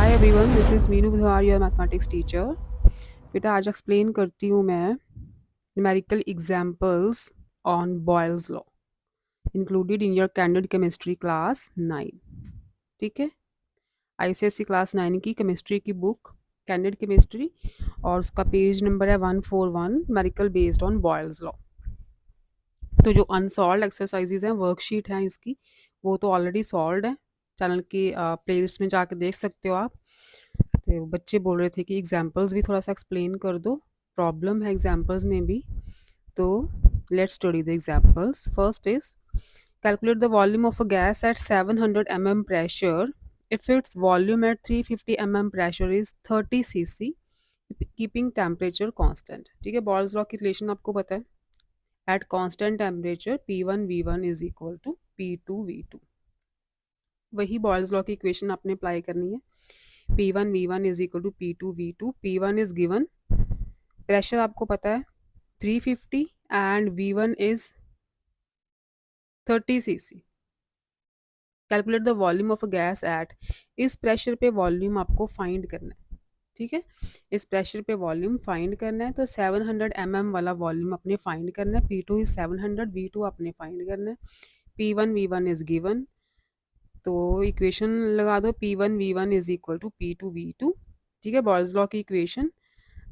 Hi everyone, this is Meenu बुधवार, your mathematics teacher. बेटा आज एक्सप्लेन करती हूँ मैं numerical examples on Boyle's law included in your candid chemistry class 9। ठीक है, आईसीएसई क्लास 9 की केमिस्ट्री की बुक कैंडिड केमिस्ट्री और उसका पेज नंबर है 141, numerical based on Boyle's law. तो जो अनसॉल्व एक्सरसाइजेज हैं, वर्कशीट हैं इसकी, वो तो ऑलरेडी सॉल्व है। चैनल की प्लेलिस्ट में जाके देख सकते हो आप। तो बच्चे बोल रहे थे कि एग्जाम्पल्स भी थोड़ा सा एक्सप्लेन कर दो, प्रॉब्लम है एग्जाम्पल्स में भी। तो let's study the examples. First is calculate the volume of a gas eight 700 mm pressure if its volume at 350 mm pressure is 30 cc keeping temperature constant। ठीक है, बॉयल्स लॉ की relation आपको पता है। At constant temperature P1 V1 is equal to P2 V2। वही Boyle's law की equation आपने apply करनी है। P1 V1 is equal to P2 V2। P1 is given, pressure आपको पता है 350 and V1 is 30 cc। Calculate the volume of a gas at, इस pressure पे वॉल्यूम आपको फाइंड करना है। ठीक है, इस प्रेशर पे वॉल्यूम फाइंड करना है। तो 700 mm वाला वॉल्यूम अपने फाइंड करना है। P2 इज 700, V2 अपने फाइंड करना है। P1 V1 इज गिवन, तो इक्वेशन लगा दो P1 V1 is equal to P2 V2। ठीक है, बॉयल्स लॉ की equation.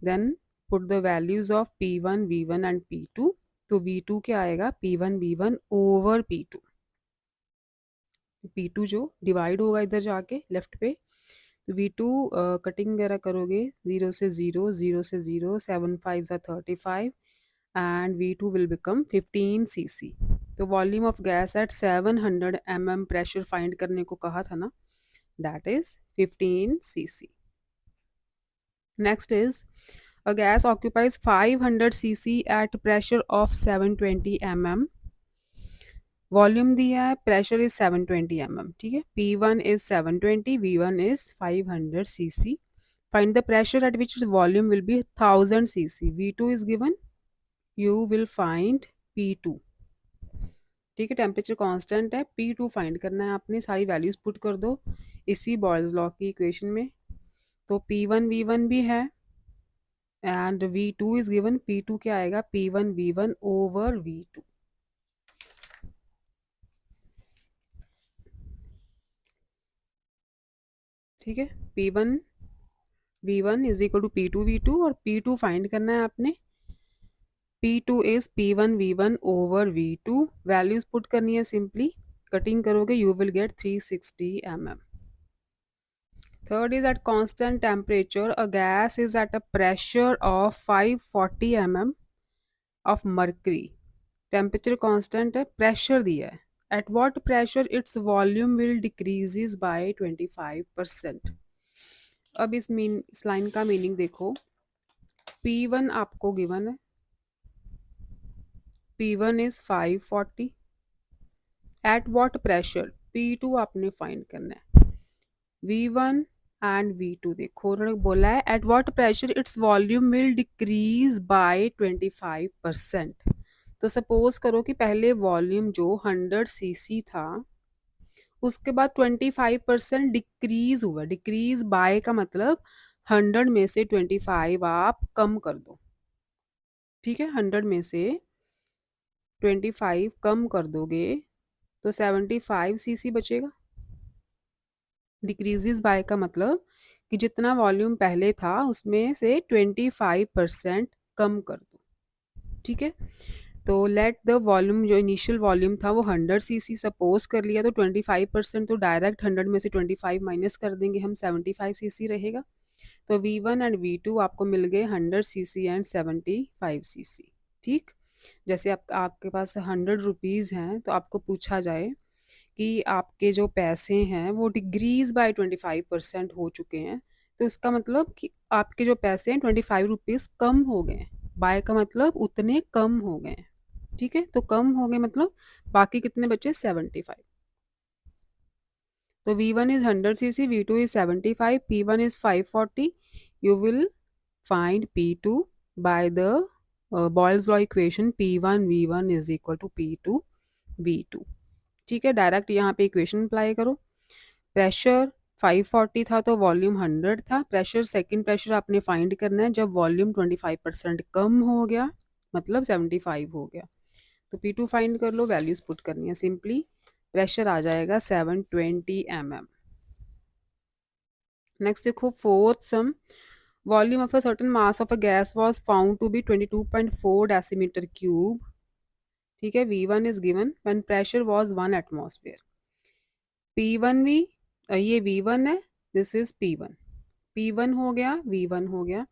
Then put the values of P1 V1 and P2। तो V2 क्या आएगा, P1 V1 over P2। P2 जो डिवाइड होगा इधर जाके लेफ्ट पे, तो V2 कटिंग वगैरह करोगे, 0 से 0, 0 से 0, 7 5 35 and V2 will become 15 cc। तो volume of gas at 700 mm pressure find करने को कहा था ना, that is 15 cc। Next is a gas occupies 500 cc at pressure of 720 mm। Volume दिया है, प्रेशर इज 720 mm। ठीक है, P1 is 720, V1 is 500 cc। Find the pressure at which volume will be 1000 cc। V2 is given, you will find P2। ठीक है, temperature constant है, P2 find करना है आपने। सारी वैल्यूज पुट कर दो इसी बॉयल्स लॉ की इक्वेशन में। तो P1 V1 भी है and V2 is given. P2 क्या आएगा, P1 V1 ओवर V2। ठीक है, P1 V1 is equal to P2 V2 और P2 फाइंड करना है आपने। P2 is P1 V1 over V2। Values put करनी है सिंपली, कटिंग करोगे you will get 360 mm। Third is at constant temperature, a gas is at a pressure of 540 mm of mercury। Temperature constant है, pressure दिया है। At what pressure its volume will decreases by 25%। अब इस line का meaning देखो। P1 आपको given है, P1 is 540। At what pressure, P2 आपने फाइंड करना है। V1 एंड V2 देखो, उन्होंने बोला है at what pressure its volume will decrease by 25%। तो सपोज करो कि पहले वॉल्यूम जो 100 cc था, उसके बाद 25% डिक्रीज हुआ। डिक्रीज बाय का मतलब 100 में से 25 आप कम कर दो। ठीक है, 100 में से 25 कम कर दोगे तो 75 cc बचेगा। डिक्रीजेस बाय का मतलब कि जितना वॉल्यूम पहले था उसमें से 25% कम कर दो। ठीक है, तो लेट द वॉल्यूम, जो इनिशियल वॉल्यूम था वो 100 cc सपोज कर लिया, तो 25% तो डायरेक्ट 100 में से 25 माइनस कर देंगे हम, 75 cc रहेगा। तो V1 एंड V2 आपको मिल गए 100 cc एंड 75 cc। ठीक, जैसे आपके पास 100 रुपीज़ हैं तो आपको पूछा जाए कि आपके जो पैसे हैं वो डिक्रीज बाय 25% हो चुके हैं, तो इसका मतलब कि आपके जो पैसे हैं 25 रुपीज़ कम हो गए हैं। बाय का मतलब उतने कम हो गए हैं। ठीक है, तो कम हो गए मतलब बाकी कितने बचे, 75। तो V1 is 100 cc, V2 is 75, P1 is 540। You will find P2 by the Boyle's law equation P1 V1 is equal to P2 V2। ठीक है, डायरेक्ट यहाँ पे इक्वेशन अप्लाई करो। प्रेशर 540 था तो वॉल्यूम 100 था। प्रेशर, सेकंड प्रेशर आपने find करना है जब वॉल्यूम 25% कम हो गया, मतलब 75 हो गया। तो P2 फाइंड कर लो, वैल्यूज पुट करनी है सिंपली। प्रेशर आ जाएगा 720 mm। नेक्स्ट देखो fourth sum, volume of a certain mass of a gas was found to be 22.4 decimetre cube. ठीक है, V1 is given when pressure was 1 atmosphere. P1 भी, ये V1 है, this is P1। P1 हो गया, V1 हो गया।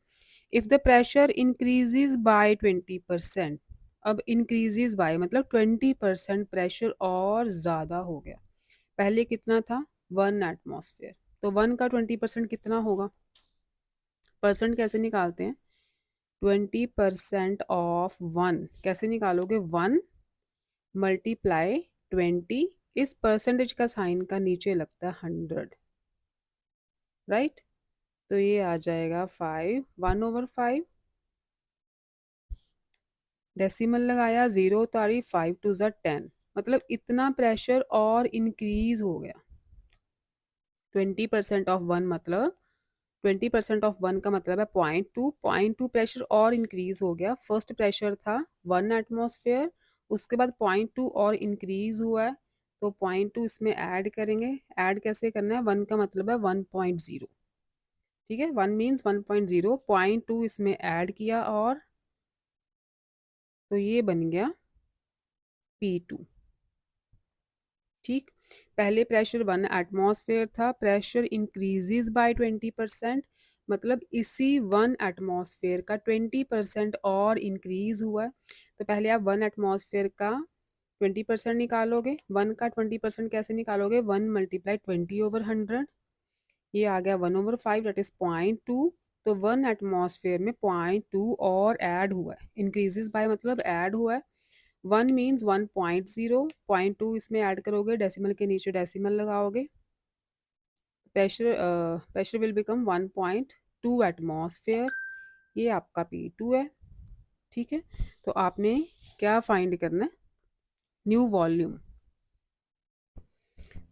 If the pressure increases by 20%, अब इंक्रीजेज बाय मतलब 20% प्रेशर और ज़्यादा हो गया। पहले कितना था, 1 एटमॉस्फेयर, तो 1 का 20% कितना होगा? परसेंट कैसे निकालते हैं? 20% ऑफ 1 कैसे निकालोगे? 1 मल्टीप्लाई 20, इस परसेंटेज का साइन का नीचे लगता है 100, राइट? तो ये आ जाएगा 5, 1/5। डेसिमल लगाया, 0 उतारी, 5 2 ज़ा 10, मतलब इतना प्रेशर और इंक्रीज हो गया। 20% ऑफ 1 मतलब 20% ऑफ 1 का मतलब है 0.2, 0.2 प्रेशर और इंक्रीज हो गया। फर्स्ट प्रेशर था 1 एटमॉस्फेयर, उसके बाद 0.2 और इंक्रीज हुआ है, तो 0.2 इसमें ऐड करेंगे। ऐड कैसे करना है? 1 का मतलब है 1.0, ठीक है, 1 मीन्स 1.0, 0.2 इसमें ऐड किया और तो ये बन गया P2। ठीक, पहले प्रेशर 1 एटमॉस्फेयर था, प्रेशर इंक्रीजेज बाय 20%, मतलब इसी 1 एटमॉस्फेयर का 20% और इंक्रीज हुआ है। तो पहले आप 1 एटमॉस्फेयर का 20% निकालोगे। 1 का 20% कैसे निकालोगे? 1 मल्टीप्लाई 20/100, ये आ गया 1/5, दैट इज 0.2। तो 1 एटमॉस्फेयर में 0.2 और ऐड हुआ है, इंक्रीजेज बाय मतलब ऐड हुआ है। 1 मीन्स 1.0, 0.2 इसमें ऐड करोगे, डेसिमल के नीचे डेसिमल लगाओगे, pressure pressure will become 1.2 atmosphere. ये आपका P2 है। ठीक है, तो आपने क्या फाइंड करना है? New volume.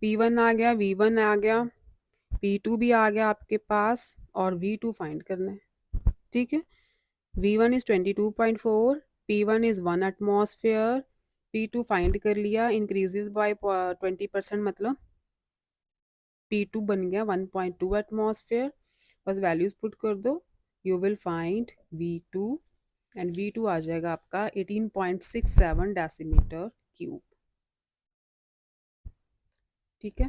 P1 आ गया, V1 आ गया, P2 भी आ गया आपके पास, और V2 फाइंड करना है। ठीक है, V1 is 22.4, P1 is 1 atmosphere, P2 find कर लिया, इंक्रीजेज बाय 20% मतलब P2 बन गया 1.2 एटमॉस्फेयर। बस वैल्यूज पुट कर दो, you will find V2, and V2 आ जाएगा आपका 18.67 डेसीमीटर क्यूब। ठीक है,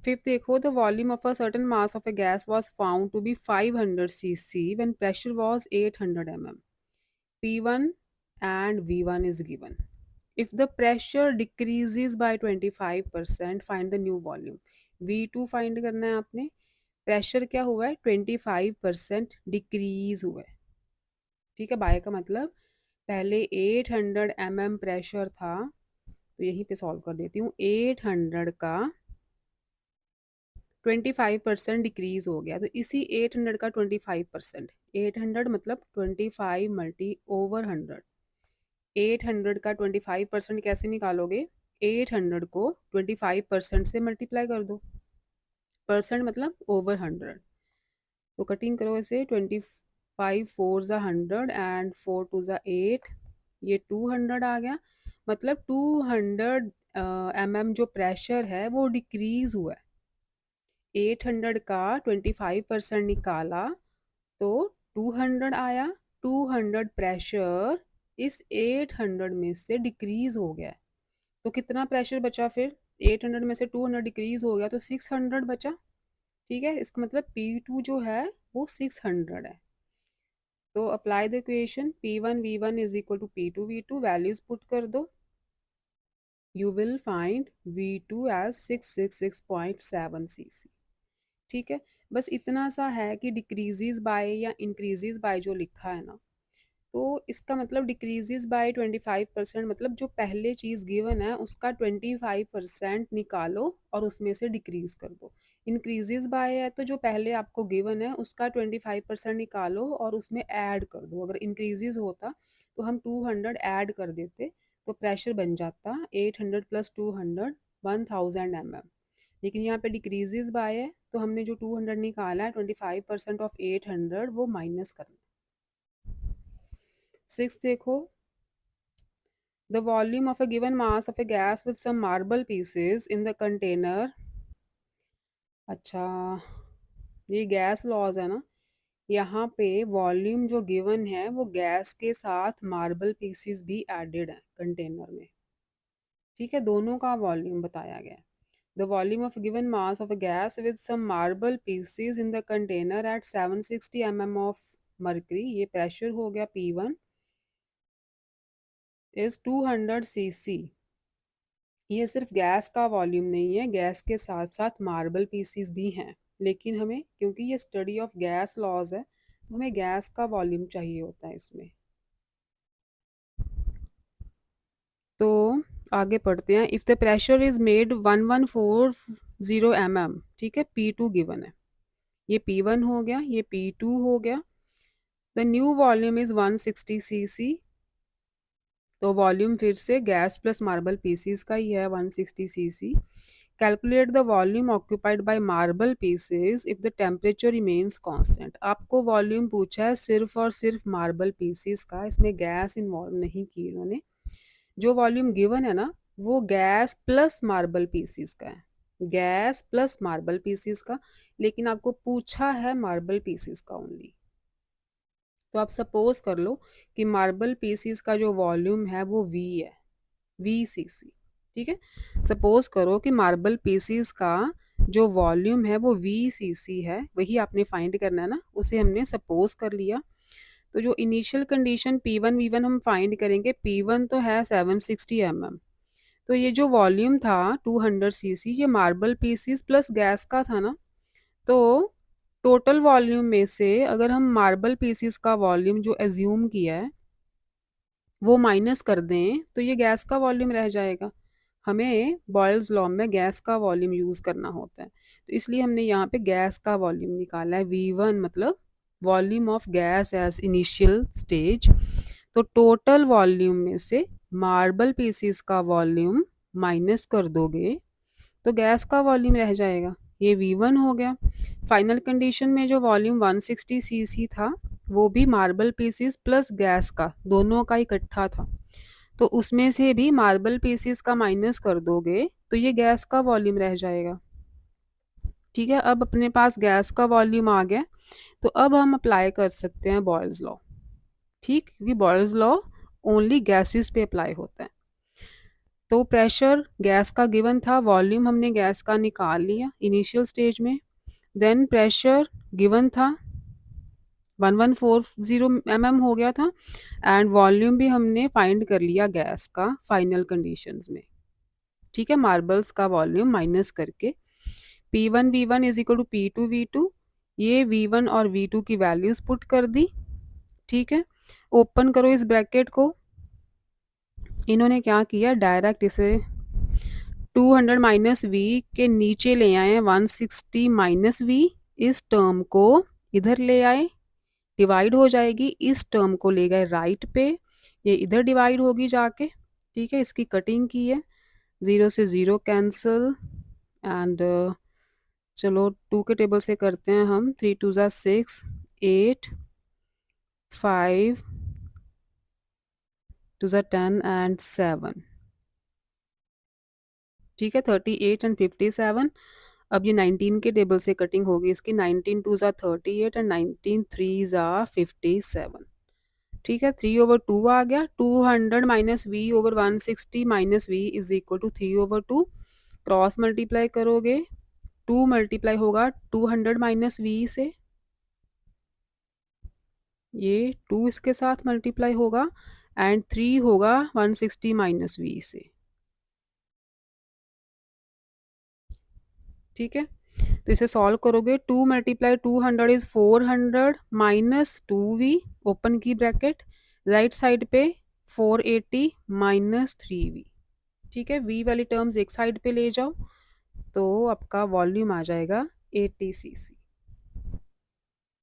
फिफ्थ देखो, the volume of a certain mass of a gas was found to be 500 cc when pressure was 800 mm। P1 and V1 is given. If the pressure decreases by 25%, find the new volume. V2 find करना है आपने। Pressure क्या हुआ है? 25% decrease हुआ है। ठीक है, बाय का मतलब पहले 800 mm प्रेशर था, तो यहीं पे सॉल्व कर देती हूँ। 800 का 25% डिक्रीज हो गया, तो इसी 800 का 25%, 800 मतलब 25 मल्टी ओवर 100। 800 का 25% कैसे निकालोगे? 800 को 25% से मल्टीप्लाई कर दो, परसेंट मतलब ओवर 100। तो कटिंग करो इसे, 25 4 ज़ा 100 एंड 4 2 ज़ा 8, ये 200 आ गया, मतलब 200 mm जो प्रेशर है वो डिक्रीज हुआ है। 800 का 25% निकाला तो 200 आया, 200 प्रेशर इस 800 में से डिक्रीज हो गया है, तो कितना प्रेशर बचा फिर? 800 में से 200 डिक्रीज हो गया तो 600 बचा। ठीक है, इसका मतलब P2 जो है वो 600 है। तो apply the equation, P1 V1 is equal to P2 V2, values put कर दो, you will find V2 as 666.7 cc। ठीक है, बस इतना सा है कि डिक्रीजेज बाय या इंक्रीजेज बाय जो लिखा है ना, तो इसका मतलब डिक्रीजेज बाय 25%, मतलब जो पहले चीज़ गिवन है उसका 25% निकालो और उसमें से डिक्रीज कर दो। इंक्रीजेज बाय है तो जो पहले आपको गिवन है उसका 25% निकालो और उसमें ऐड कर दो। अगर इंक्रीजेज होता तो हम 200 ऐड कर देते, तो प्रेशर बन जाता 800 + 200 1000 mm। लेकिन यहाँ पे डिक्रीजेज बाय है तो हमने जो 200 निकाला है 25% ऑफ 800 वो माइनस करना है। 6 देखो, the volume of a given mass of a gas with some marble pieces in the container. अच्छा, ये गैस लॉज है ना, यहाँ पे वॉल्यूम जो गिवन है वो गैस के साथ मार्बल पीसेस भी एडेड है कंटेनर में। ठीक है, दोनों का वॉल्यूम बताया गया है। The volume of given mass of a gas with some marble pieces in the container at 760 mm of mercury, ये प्रेशर हो गया P1 इज 200 cc। ये सिर्फ गैस का वॉल्यूम नहीं है, गैस के साथ साथ मार्बल पीसीस भी हैं, लेकिन हमें क्योंकि ये स्टडी ऑफ गैस लॉज है तो हमें गैस का वॉल्यूम चाहिए होता है इसमें। तो आगे पढ़ते हैं। If the pressure is made 1140 mm, ठीक है, P2 गिवन है, ये P1 हो गया, ये P2 हो गया। The new volume is 160 cc, तो वॉल्यूम फिर से गैस प्लस मार्बल पीसीस का ही है 160 cc। Calculate the volume occupied by marble pieces if the temperature remains constant. आपको वॉल्यूम पूछा है सिर्फ और सिर्फ मार्बल पीसेस का, इसमें गैस इन्वॉल्व नहीं की इन्होंने। जो वॉल्यूम गिवन है ना वो गैस प्लस मार्बल पीसेस का है, गैस प्लस मार्बल पीसेस का, लेकिन आपको पूछा है मार्बल पीसेस का ओनली। तो आप सपोज कर लो कि मार्बल पीसेस का जो वॉल्यूम है वो V है, VCC। ठीक है, सपोज करो कि मार्बल पीसीस का जो वॉल्यूम है वो VCC है, वही आपने फाइंड करना है ना, उसे हमने सपोज कर लिया। तो जो इनिशियल कंडीशन P1 V1 हम फाइंड करेंगे, P1 तो है 760 mm, तो ये जो वॉल्यूम था 200 cc ये मार्बल पीसीस प्लस गैस का था ना, तो टोटल वॉल्यूम में से अगर हम मार्बल पीसीस का वॉल्यूम जो एज्यूम किया है वो माइनस कर दें तो ये गैस का वॉल्यूम रह जाएगा। हमें बॉयल्स लॉ में गैस का वॉल्यूम यूज़ करना होता है, तो इसलिए हमने यहाँ पे गैस का वॉल्यूम निकाला है। V1 मतलब volume of gas as initial stage. तो टोटल वॉल्यूम में से मार्बल पीसीस का वॉल्यूम माइनस कर दोगे तो गैस का वॉल्यूम रह जाएगा, ये V1 हो गया। फाइनल कंडीशन में जो वॉल्यूम 160 cc था वो भी मार्बल पीसीस प्लस गैस का दोनों का इकट्ठा था, तो उसमें से भी मार्बल पीसीस का माइनस कर दोगे तो ये गैस का वॉल्यूम रह जाएगा। ठीक है, अब अपने पास गैस का वॉल्यूम आ गया, तो अब हम अप्लाई कर सकते हैं बॉयल्स लॉ। ठीक, क्योंकि बॉयल्स लॉ ओनली गैसेस पे अप्लाई होता है। तो प्रेशर गैस का गिवन था, वॉल्यूम हमने गैस का निकाल लिया इनिशियल स्टेज में, देन प्रेशर गिवन था 1140 mm हो गया था, एंड वॉल्यूम भी हमने फाइंड कर लिया गैस का फाइनल कंडीशंस में। ठीक है, मार्बल्स का वॉल्यूम माइनस करके P1 V1 is equal to P2 V2, ये V1 और V2 की वैल्यूज पुट कर दी। ठीक है, ओपन करो इस ब्रैकेट को। इन्होंने क्या किया, डायरेक्ट इसे 200 माइनस वी के नीचे ले आए, 160 माइनस वी, इस टर्म को इधर ले आए, डिवाइड हो जाएगी, इस टर्म को ले गए राइट पे, ये इधर डिवाइड होगी जाके। ठीक है, इसकी कटिंग की है, 0 से 0 कैंसिल, एंड चलो 2 के टेबल से करते हैं हम, 3 2 ज़ा 6, 8 5 2 ज़ा 10 एंड 7। ठीक है, 38 एंड 57। अब ये 19 के टेबल से कटिंग होगी इसकी, 19 2 ज़ा 38 एंड 19 3 ज़ा 57। ठीक है, 3/2 आ गया, 200 minus V over 160 minus V is equal to 3/2। Cross multiply करोगे 2 मल्टीप्लाई होगा 200 माइनस वी से, ये 2 इसके साथ मल्टीप्लाई होगा, एंड 3 होगा 160 माइनस वी से। ठीक है, तो इसे सॉल्व करोगे, 2 multiply 200 is 400 minus 2v, open की ब्रैकेट, राइट साइड पे 480 माइनस 3v। ठीक है, v वाली टर्म्स एक साइड पे ले जाओ, तो आपका वॉल्यूम आ जाएगा 80 cc।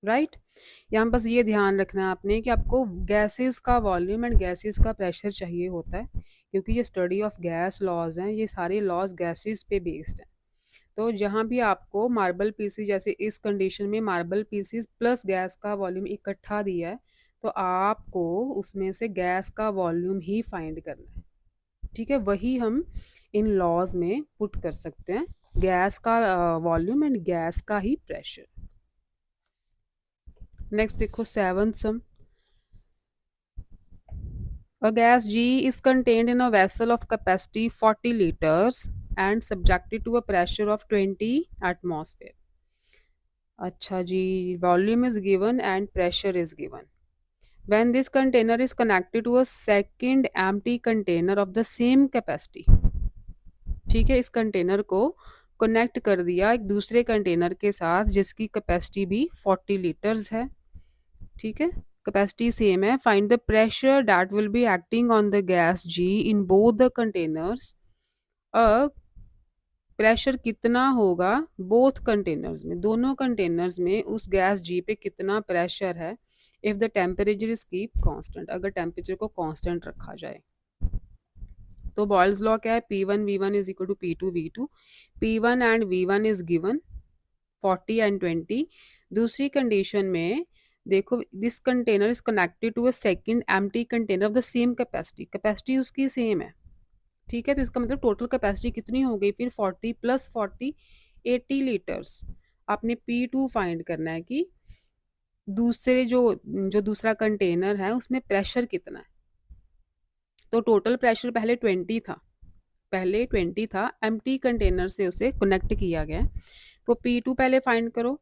राइट, यहाँ बस ये ध्यान रखना है आपने कि आपको गैसेस का वॉल्यूम एंड गैसेस का प्रेशर चाहिए होता है, क्योंकि ये स्टडी ऑफ गैस लॉज हैं, ये सारे लॉज गैसेस पे बेस्ड हैं। तो जहाँ भी आपको मार्बल पीसीज, जैसे इस कंडीशन में मार्बल पीसीज प्लस गैस का वॉल्यूम इकट्ठा दिया है, तो आपको उसमें से गैस का वॉल्यूम ही फाइंड करना है। ठीक है, वही हम इन लॉज में पुट कर सकते हैं, गैस का वॉल्यूम एंड गैस का ही प्रेशर। नेक्स्ट देखो 7th some. A gas G is contained in a vessel of capacity 40 liters and subjected to a pressure of 20 atmosphere. अच्छा जी, volume is given and pressure is given. When this container is connected to a second empty container of the same capacity, ठीक है, इस container को connect कर दिया एक दूसरे container के साथ जिसकी कैपेसिटी भी 40 लीटर्स है। ठीक है, कैपेसिटी सेम है। Find the pressure that will be acting on the gas जी इन बोथ द कंटेनर्स। अब प्रेशर कितना होगा बोथ कंटेनर्स में, दोनों कंटेनर्स में उस गैस जी पे कितना प्रेशर है if the temperature is keep constant, अगर टेम्परेचर को कांस्टेंट रखा जाए। तो बॉयल्स लॉ क्या है, P1 V1 is equal to P2 V2। P1 and V1 is given 40 and 20। दूसरी कंडीशन में देखो, this container is connected to a second empty container of the same capacity, capacity उसकी same है। ठीक है, तो इसका मतलब टोटल कैपेसिटी कितनी हो गई फिर 40 प्लस 40 80 लीटर्स। आपने P2 फाइंड करना है कि दूसरे जो जो दूसरा कंटेनर है उसमें प्रेशर कितना है। तो टोटल प्रेशर पहले 20 था, पहले 20 था, एम्प्टी कंटेनर से उसे कनेक्ट किया गया। तो P2 पहले फाइंड करो,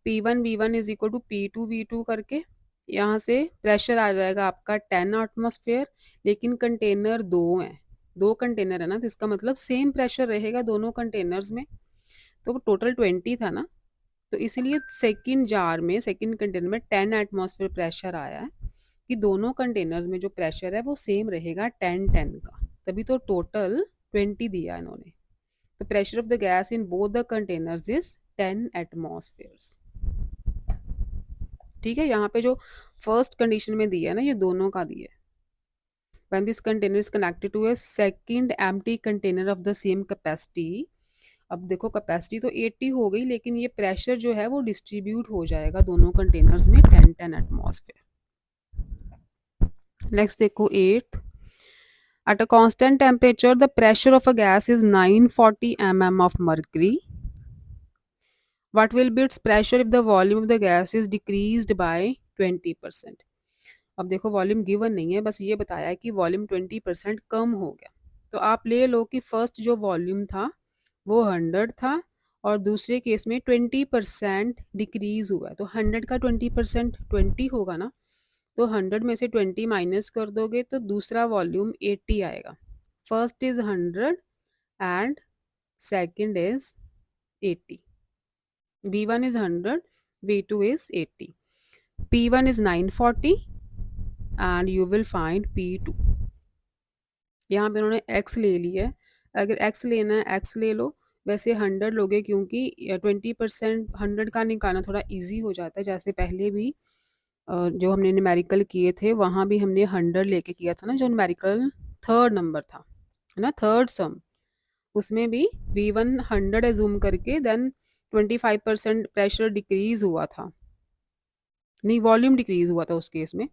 P1 V1 is equal to P2 V2 करके यहाँ से प्रेशर आ जाएगा आपका 10 एटमॉस्फेयर, लेकिन कंटेनर दो हैं, दो कंटेनर है ना, तो इसका मतलब सेम प्रेशर रहेगा दोनों कंटेनर्स में। तो टोटल 20 था ना, तो इसीलिए सेकंड जार में सेकंड कंटेनर में 10 एटमॉस्फेयर प्रेशर आया है कि दोनों कंटेनर्स में जो प्रेशर है वो सेम रहेगा 10-10 का, तभी तो टोटल 20 दिया इन्होंने। The pressure of the gas in both the containers is 10 atmospheres। ठीक है, यहाँ पे जो फर्स्ट कंडीशन में दिया है ना, ये दोनों का दिया है। When this container is connected to a second empty container of the same capacity, अब देखो कैपेसिटी तो 80 हो गई, लेकिन ये प्रेशर जो है वो डिस्ट्रीब्यूट हो जाएगा दोनों कंटेनर्स में 10-10 एटमॉस्फेयर। नेक्स्ट देखो 8th। At a constant temperature, the pressure of a gas is 940 mm of mercury. What will be its pressure if the volume of the gas is decreased by 20%? अब देखो volume given नहीं है, बस ये बताया है कि वॉल्यूम 20% कम हो गया। तो आप ले लो कि फर्स्ट जो वॉल्यूम था वो 100 था और दूसरे केस में 20% डिक्रीज हुआ है। तो 100 का 20% 20 होगा ना, तो 100 में से 20 माइनस कर दोगे तो दूसरा वॉल्यूम 80 आएगा। First is 100 and second is 80। V1 is 100, V2 is 80, P1 is 940 and you will find P2। यहाँ पे उन्होंने x ले लिया है, अगर x लेना है x ले लो, वैसे 100 लोगे क्योंकि 20% 100 का निकालना थोड़ा इजी हो जाता है। जैसे पहले भी जो हमने न्यूमेरिकल किए थे वहाँ भी हमने 100 लेके किया था ना, जो न्यूमेरिकल थर्ड नंबर था, है ना, थर्ड सम, उसमें भी V1 100 एज्यूम करके देन 25% प्रेशर डिक्रीज हुआ था, नहीं वॉल्यूम डिक्रीज हुआ था उस केस में।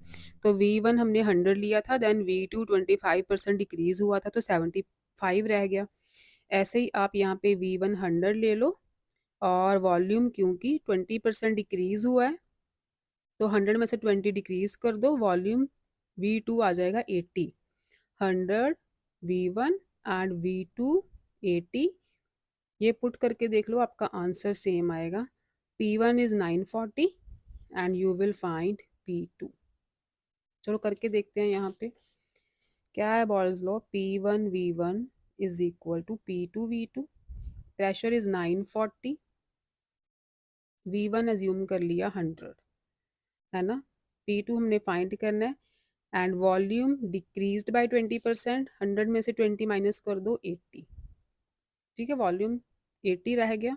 तो V1 हमने 100 लिया था, देन V2 25% डिक्रीज हुआ था तो 75 रह गया। ऐसे ही आप यहाँ पे V1 100 ले लो और वॉल्यूम क्योंकि 20% डिक्रीज हुआ है तो 100 में से 20 डिक्रीज कर दो, वॉल्यूम V2 आ जाएगा 80। 100 V1 एंड V2 80, ये पुट करके देख लो आपका आंसर सेम आएगा। P1 is 940 and you will find P2। चलो करके देखते हैं यहाँ पे क्या है Boyle's law. P1 V1 is equal to P2 V2, pressure is 940, V1 assume कर लिया 100, है ना, P2 हमने फाइंड करना है एंड वॉल्यूम डिक्रीज्ड बाय 20%, 100 में से 20 माइनस कर दो 80। ठीक है, वॉल्यूम 80 रह गया,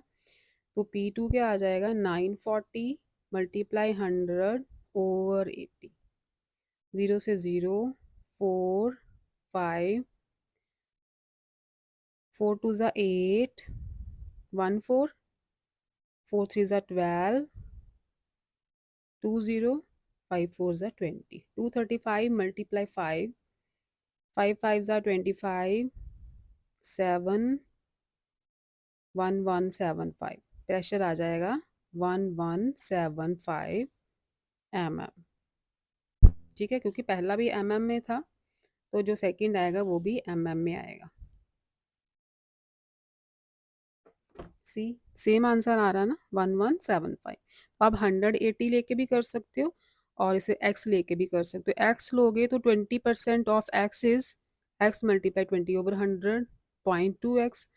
तो P2 क्या आ जाएगा 940 मल्टीप्लाई 100 ओवर 80, 0 से 0 4 5 4 2 ज़ा 8 1 4, 4 3s are 12, 2 0, 5 4s are 20. 235 multiply 5, 5 5s are 25, 7 1175. Pressure आ जाएगा 1175 mm। ठीक है, क्योंकि पहला भी mm में था, तो जो सेकंड आएगा वो भी mm में आएगा। सी सेम आंसर आ रहा है ना, 1175। तो आप 180 लेके भी कर सकते हो और इसे x लेके भी कर सकते हो। x लोगे तो 20% of x is x multiply 20/100 0.2x।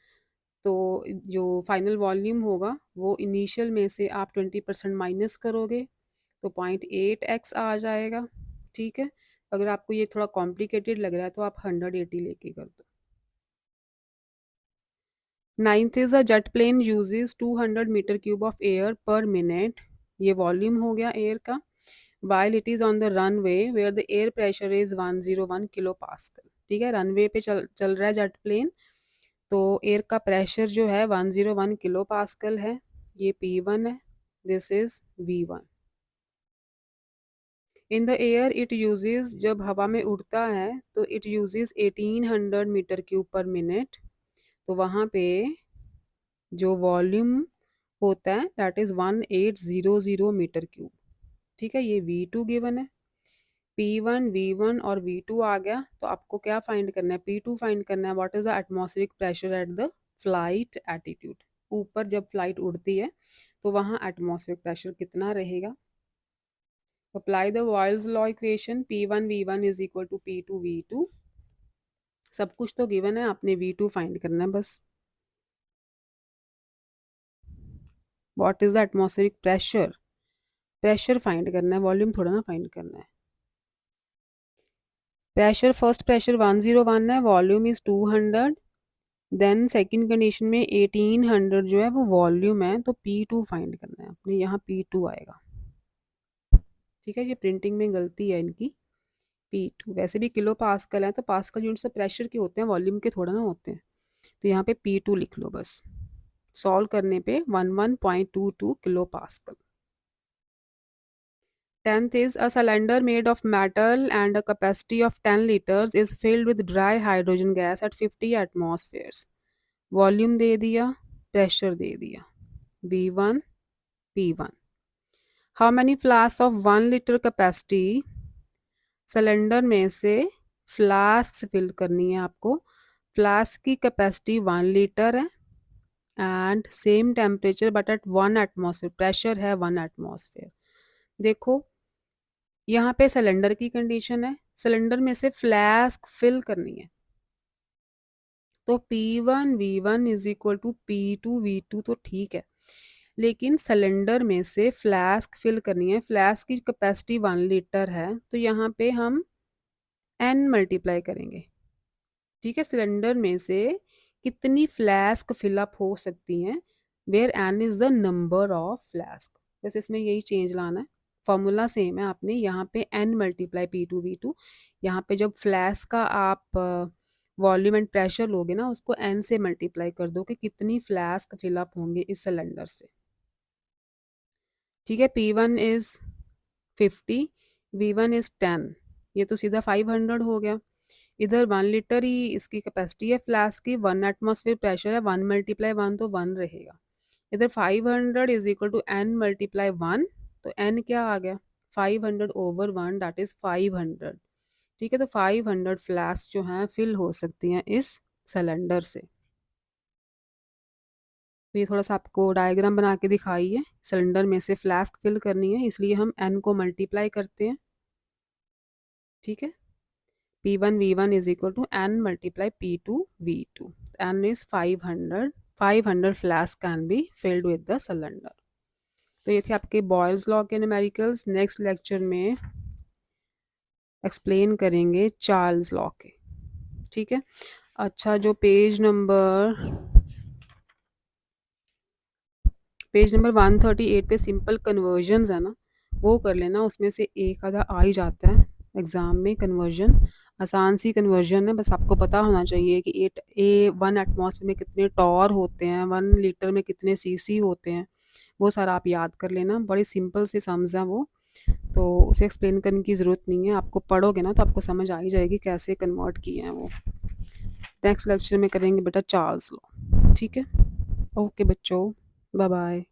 तो जो फाइनल वॉल्यूम होगा वो इनिशियल में से आप 20% माइनस करोगे तो 0.8x आ जाएगा। ठीक है, अगर आपको ये थोड़ा कॉम्प्लिकेटेड लग रहा है तो आप 180 लेके कर दो। Ninth is a jet plane uses 200 metre cube of air per minute. ये वॉल्यूम हो गया एयर का। While it is on the runway where the air pressure is 101 kilo pascal. ठीक है, रनवे पे चल रहा है जेट प्लेन, तो एयर का प्रेशर जो है 101 किलो पास्कल है। ये P1 है, this is V1। In the air it uses, जब हवा में उड़ता है तो it uses 1800 metre cube per minute. तो वहाँ पे जो वॉल्यूम होता है दैट इज 1800 मीटर क्यूब। ठीक है, ये V2 गिवन है। P1 V1 और V2 आ गया, तो आपको क्या फाइंड करना है, P2 फाइंड करना है। What is the atmospheric pressure at the flight attitude. ऊपर जब फ्लाइट उड़ती है तो वहाँ एटमॉस्फेरिक प्रेशर कितना रहेगा। Apply the Boyle's law equation, P1 V1 is equal to P2 V2। सब कुछ तो गिवन है, आपने V2 फाइंड करना है बस। What is the atmospheric pressure, pressure find करना है, वॉल्यूम थोड़ा ना फाइंड करना है। प्रेशर, फर्स्ट प्रेशर 101 है, volume is 200। Then second condition में 1800 जो है वो वॉल्यूम है, तो P2 फाइंड करना है अपने, यहाँ P2 आएगा। ठीक है, ये प्रिंटिंग में गलती है इनकी। P2 वैसे भी किलो पास्कल है, तो पास्कल यूनिट्स ऑफ प्रेशर के होते हैं, वॉल्यूम के थोड़ा ना होते हैं। तो यहाँ पे P2 लिख लो बस। सॉल्व करने पे 11.22 kilo pascal. 10th is a cylinder made of metal and a capacity of 10 liters is filled with dry hydrogen gas at 50 atmospheres। Volume दे दिया, प्रेशर दे दिया, V1 P1। How many flask of 1 litre capacity, cylinder में से flask fill करनी है आपको। Flask की capacity 1 litre है and same temperature but at 1 atmosphere, pressure है 1 एटमॉस्फेयर। देखो यहाँ पे सिलेंडर की कंडीशन है, सिलेंडर में से फ्लास्क फिल करनी है, तो P1 V1 is equal to P2 V2 तो ठीक है, लेकिन सिलेंडर में से फ्लास्क फिल करनी है। फ्लास्क की कैपेसिटी 1 लीटर है, तो यहाँ पे हम n मल्टीप्लाई करेंगे। ठीक है, सिलेंडर में से कितनी फ्लास्क फिलअप हो सकती हैं, where n is the number of flask. बस इसमें यही चेंज लाना है, फॉर्मूला सेम है, आपने यहाँ पे n मल्टीप्लाई P2 V2। यहाँ पे जब फ्लास्क का आप वॉल्यूम एंड प्रेशर लोगे ना, उसको n से मल्टीप्लाई कर दो कि कितनी फ्लास्क फिलअप होंगे इस सिलेंडर से। ठीक है, P1 इज 50, V1 इज 10, ये तो सीधा 500 हो गया। इधर 1 लीटर ही इसकी कैपेसिटी है फ्लास्क की, 1 एटमॉस्फेयर प्रेशर है, 1 मल्टीप्लाई 1 तो 1 रहेगा। इधर 500 is equal to n multiply 1, तो n क्या आ गया, 500 ओवर 1 दैट इज 500। ठीक है, तो 500 फ्लास्क जो हैं फिल हो सकती हैं इस सिलेंडर से। तो ये थोड़ा सा आपको डायग्राम बना के दिखाई है, सिलेंडर में से फ्लास्क फिल करनी है, इसलिए हम n को मल्टीप्लाई करते हैं। ठीक है, P1 V1 is equal to n multiply P2 V2। n is 500, 500 flask can be filled with the cylinder। तो ये थे आपके बॉयल्स लॉ के न्यूमेरिकल्स। नेक्स्ट लेक्चर में एक्सप्लेन करेंगे चार्ल्स लॉ के। ठीक है, अच्छा जो पेज नंबर 138 पे सिंपल कन्वर्जन्स है ना, वो कर लेना, उसमें से एक आधा आ ही जाता है एग्ज़ाम में कन्वर्जन। आसान सी कन्वर्जन है, बस आपको पता होना चाहिए कि 1 एटमॉस्फेयर में कितने टॉर होते हैं, 1 लीटर में कितने सीसी होते हैं, वो सारा आप याद कर लेना। बड़ी सिंपल से सम्स हैं वो, तो उसे एक्सप्लेन करने की ज़रूरत नहीं है। आपको पढ़ोगे ना तो आपको समझ आ ही जाएगी कैसे कन्वर्ट किए हैं वो। नेक्स्ट लेक्चर में करेंगे बेटा चार्ल्स लॉ। ठीक है? ओके बच्चों, बाय बाय।